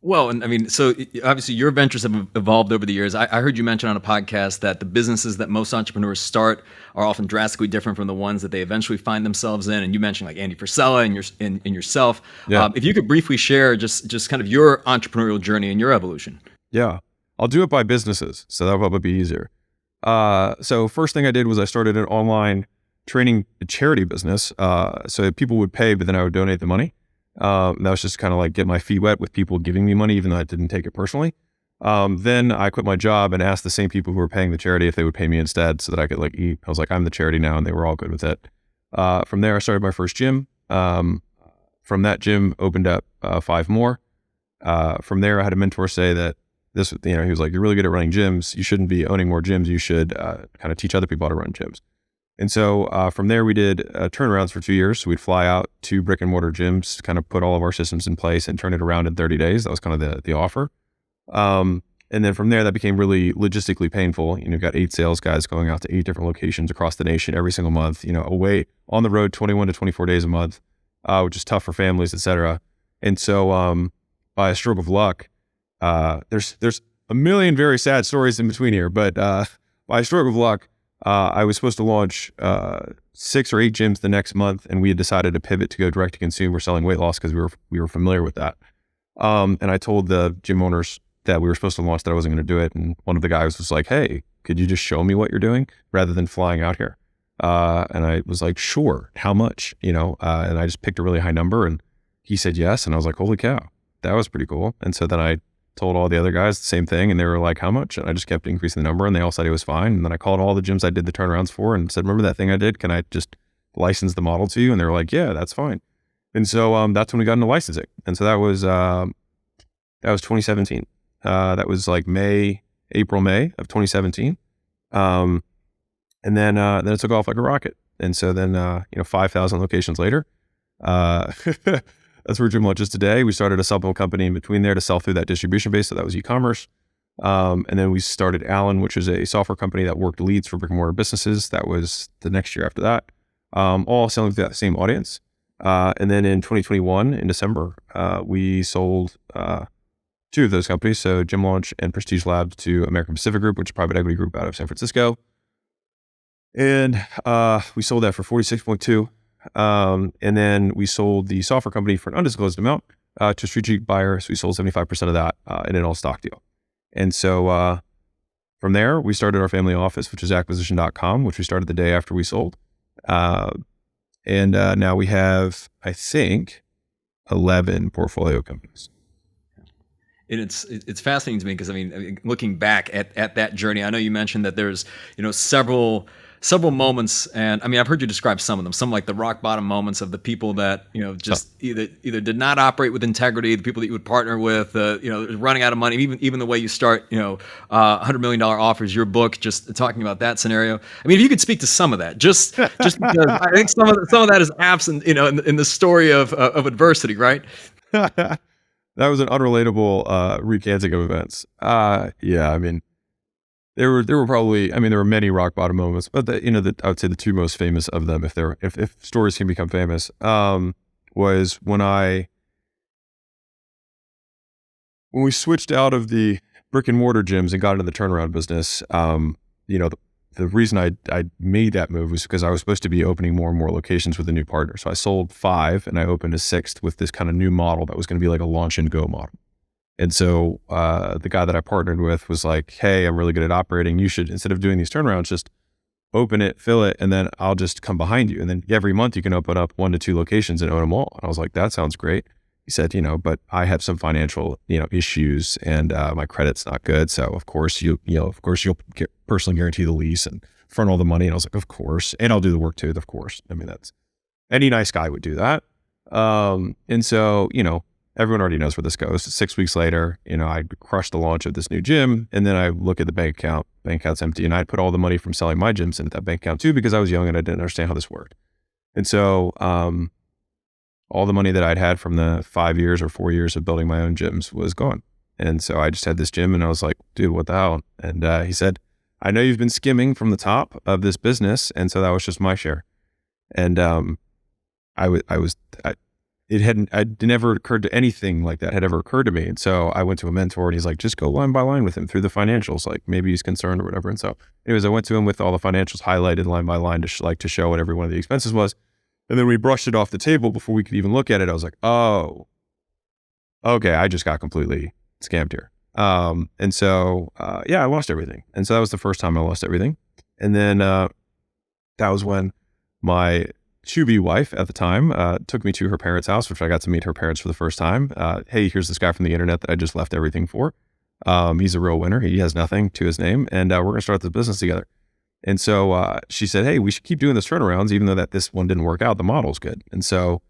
Well, and I mean, so obviously your ventures have evolved over the years. I heard you mention on a podcast that the businesses that most entrepreneurs start are often drastically different from the ones that they eventually find themselves in. And you mentioned like Andy Frisella and yourself. Yeah. If you could briefly share just kind of your entrepreneurial journey and your evolution. Yeah. I'll do it by businesses. So that'll probably be easier. So first thing I did was I started an online training charity business. So people would pay, but then I would donate the money. That was just kind of like get my feet wet with people giving me money, even though I didn't take it personally. Then I quit my job and asked the same people who were paying the charity if they would pay me instead so that I could like eat. I was like, I'm the charity now, and they were all good with it. From there, I started my first gym. From that gym, opened up 5 more. From there, I had a mentor say that this, he was like, you're really good at running gyms. You shouldn't be owning more gyms. You should kind of teach other people how to run gyms. And so from there, we did turnarounds for 2 years. So we'd fly out to brick and mortar gyms, kind of put all of our systems in place and turn it around in 30 days. That was kind of the offer. And then from there, that became really logistically painful. Got 8 sales guys going out to 8 different locations across the nation every single month, away on the road 21 to 24 days a month, which is tough for families, et cetera. And so by a stroke of luck, there's a million very sad stories in between here, but by a stroke of luck, I was supposed to launch 6 or 8 gyms the next month, and we had decided to pivot to go direct to consumer selling weight loss because we were familiar with that. And I told the gym owners that we were supposed to launch that I wasn't going to do it, and one of the guys was like, "Hey, could you just show me what you're doing rather than flying out here?" And I was like, "Sure, how much?" And I just picked a really high number, and he said yes, and I was like, "Holy cow, that was pretty cool." And so then I told all the other guys the same thing, and they were like, "How much?" And I just kept increasing the number, and they all said it was fine. And then I called all the gyms I did the turnarounds for and said, "Remember that thing I did? Can I just license the model to you?" And they were like, "Yeah, that's fine." And so that's when we got into licensing. And so that was 2017. That was like April, May of 2017. And then it took off like a rocket. And so then 5,000 locations later, that's where Gym Launch is today. We started a supplement company in between there to sell through that distribution base. So that was e-commerce. And then we started Allen, which is a software company that worked leads for brick and mortar businesses. That was the next year after that, all selling to that same audience. And then in 2021, in December, we sold 2 of those companies. So Gym Launch and Prestige Labs to American Pacific Group, which is a private equity group out of San Francisco. And we sold that for 46.2. And then we sold the software company for an undisclosed amount to a strategic buyer. So we sold 75% of that in an all stock deal. And so from there, we started our family office, which is acquisition.com, which we started the day after we sold. And now we have, I think, 11 portfolio companies. And it's fascinating to me because I mean, looking back at that journey, I know you mentioned that there's several moments, and I mean, I've heard you describe some of them, some like the rock bottom moments of the people that, just either did not operate with integrity, the people that you would partner with, running out of money, even the way you start, $100 million offers, your book, just talking about that scenario. I mean, if you could speak to some of that, just because I think some of that is absent, in the story of adversity, right? That was an unrelatable recanting of events. Yeah, I mean, there were probably, there were many rock bottom moments, but I would say the 2 most famous of them, if stories can become famous, was when we switched out of the brick and mortar gyms and got into the turnaround business. The reason I made that move was because I was supposed to be opening more and more locations with a new partner. So I sold 5 and I opened a 6th with this kind of new model that was going to be like a launch and go model. And so the guy that I partnered with was like, "Hey, I'm really good at operating. You should, instead of doing these turnarounds, just open it, fill it, and then I'll just come behind you. And then every month you can open up 1 to 2 locations and own them all." And I was like, "That sounds great." He said, "But I have some financial, issues, and my credit's not good. So of course you'll personally guarantee the lease and front all the money." And I was like, "Of course, and I'll do the work too, of course." That's any nice guy would do that. And so everyone already knows where this goes. 6 weeks later, I crushed the launch of this new gym, and then I look at the bank account. Bank account's empty, and I put all the money from selling my gyms into that bank account too because I was young and I didn't understand how this worked. And so all the money that I'd had from the 5 years or 4 years of building my own gyms was gone. And so I just had this gym, and I was like, "Dude, what the hell?" And he said, "I know you've been skimming from the top of this business." And so that was just my share. And it never occurred to anything like that had ever occurred to me. And so I went to a mentor and he's like, just go line by line with him through the financials. Like maybe he's concerned or whatever. And so anyways, I went to him with all the financials highlighted line by line to show what every one of the expenses was. And then we brushed it off the table before we could even look at it. I was like, oh, okay, I just got completely scammed here. And so, yeah, I lost everything. And so that was the first time I lost everything. And then, that was when my to-be wife at the time, took me to her parents' house, which I got to meet her parents for the first time. Hey, here's this guy from the internet that I just left everything for. He's a real winner. He has nothing to his name, and we're going to start this business together. And so, she said, hey, we should keep doing this turnarounds, even though that this one didn't work out. The model's good. And so,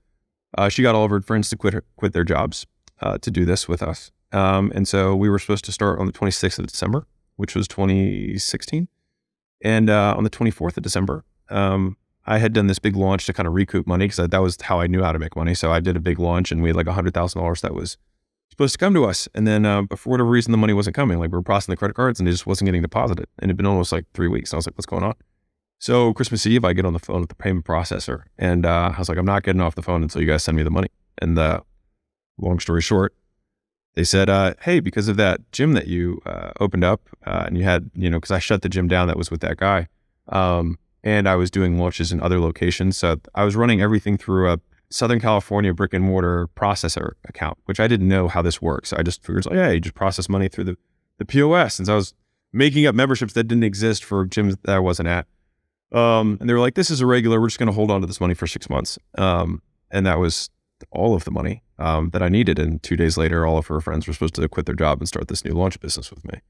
she got all of her friends to quit their jobs, to do this with us. And so we were supposed to start on the 26th of December, which was 2016. And, on the 24th of December, I had done this big launch to kind of recoup money because that was how I knew how to make money. So I did a big launch and we had like $100,000 that was supposed to come to us. And then, but for whatever reason, the money wasn't coming. Like we were processing the credit cards and it just wasn't getting deposited. And it'd been almost like 3 weeks. I was like, what's going on? So Christmas Eve, I get on the phone with the payment processor and, I was like, I'm not getting off the phone until you guys send me the money. And, long story short, they said, hey, because of that gym that you, opened up, and you had, cause I shut the gym down that was with that guy. And I was doing launches in other locations. So I was running everything through a Southern California brick and mortar processor account, which I didn't know how this works. So I just figured, like, yeah, you just process money through the POS. And so I was making up memberships that didn't exist for gyms that I wasn't at. And they were like, this is irregular. We're just going to hold on to this money for 6 months. And that was all of the money that I needed. And 2 days later, all of her friends were supposed to quit their job and start this new launch business with me.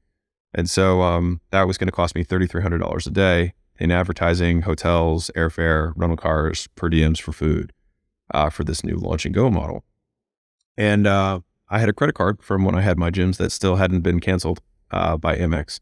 And so that was going to cost me $3,300 a day in advertising, hotels, airfare, rental cars, per diems for food, for this new launch and go model. And I had a credit card from when I had my gyms that still hadn't been canceled by Amex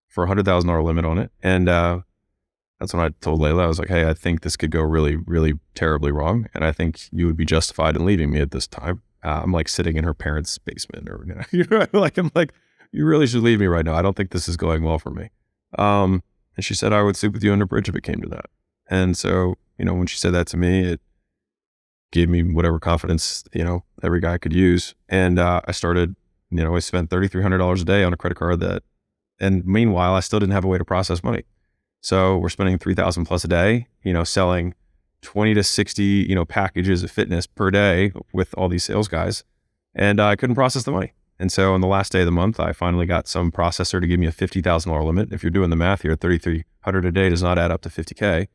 for $100,000 limit on it. And that's when I told Layla, I was like, hey, I think this could go really, really terribly wrong. And I think you would be justified in leaving me at this time. I'm like sitting in her parents' basement or, I'm like, you really should leave me right now. I don't think this is going well for me. And she said, I would sleep with you under a bridge if it came to that. And so, when she said that to me, it gave me whatever confidence, every guy could use. And I started, I spent $3,300 a day on a credit card and meanwhile, I still didn't have a way to process money. So we're spending $3,000 plus a day, selling 20 to 60, packages of fitness per day with all these sales guys. And I couldn't process the money. And so on the last day of the month, I finally got some processor to give me a $50,000 limit. If you're doing the math here, $3,300 a day does not add up to $50K.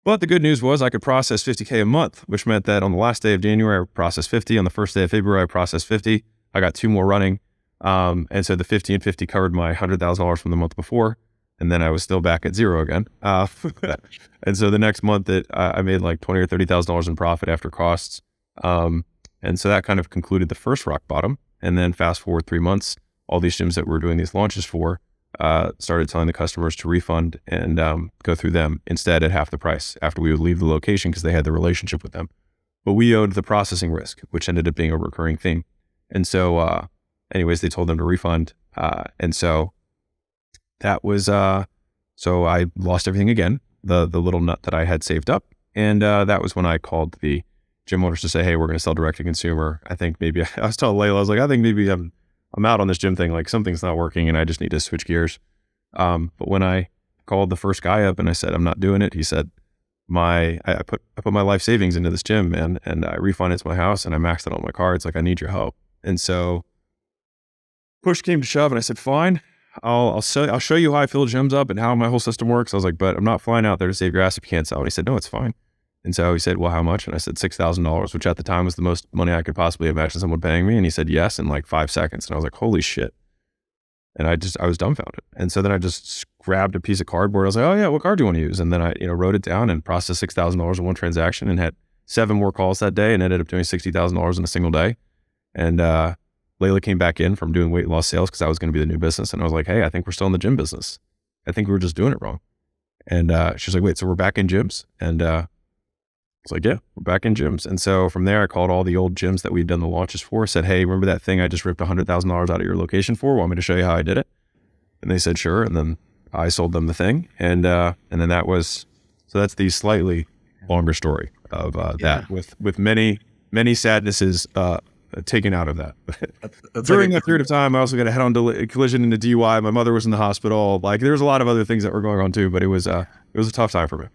But the good news was I could process $50K a month, which meant that on the last day of January, I processed 50. On the first day of February, I processed 50. I got 2 more running. And so the 50 and 50 covered my $100,000 from the month before. And then I was still back at zero again. And so the next month I made like $20,000 or $30,000 in profit after costs. And so that kind of concluded the first rock bottom. And then fast forward 3 months, all these gyms that we're doing these launches for, started telling the customers to refund and go through them instead at half the price after we would leave the location because they had the relationship with them. But we owed the processing risk, which ended up being a recurring theme. And so anyways, they told them to refund. And so that was, so I lost everything again, the little nut that I had saved up. And that was when I called the gym owners to say, hey, we're going to sell direct to consumer. I think maybe, I was telling Layla, I was like, I think maybe I'm out on this gym thing. Like something's not working and I just need to switch gears. But when I called the first guy up and I said, I'm not doing it. He said, I put my life savings into this gym, man, and I refinanced my house and I maxed it on my cards. Like I need your help. And so push came to shove and I said, fine, I'll show you how I fill gyms up and how my whole system works. I was like, but I'm not flying out there to save your ass if you can't sell. And he said, no, it's fine. And so he said, well, how much? And I said, $6,000, which at the time was the most money I could possibly imagine someone paying me. And he said, yes, in like 5 seconds. And I was like, holy shit. And I was dumbfounded. And so then I just grabbed a piece of cardboard. I was like, oh yeah, what card do you want to use? And then I, wrote it down and processed $6,000 in one transaction and had 7 more calls that day and ended up doing $60,000 in a single day. And, Layla came back in from doing weight loss sales because I was going to be the new business. And I was like, hey, I think we're still in the gym business. I think we were just doing it wrong. And, she's like, wait, so we're back in gyms? And, it's like, yeah, we're back in gyms. And so from there, I called all the old gyms that we'd done the launches for, said, hey, remember that thing I just ripped $100,000 out of your location for? Want me to show you how I did it? And they said, sure. And then I sold them the thing. And then that was, so that's the slightly longer story of that with many many sadnesses taken out of that. That's During like that period of time, I also got a head-on collision into DUI. My mother was in the hospital. Like there was a lot of other things that were going on too, but it was a tough time for me.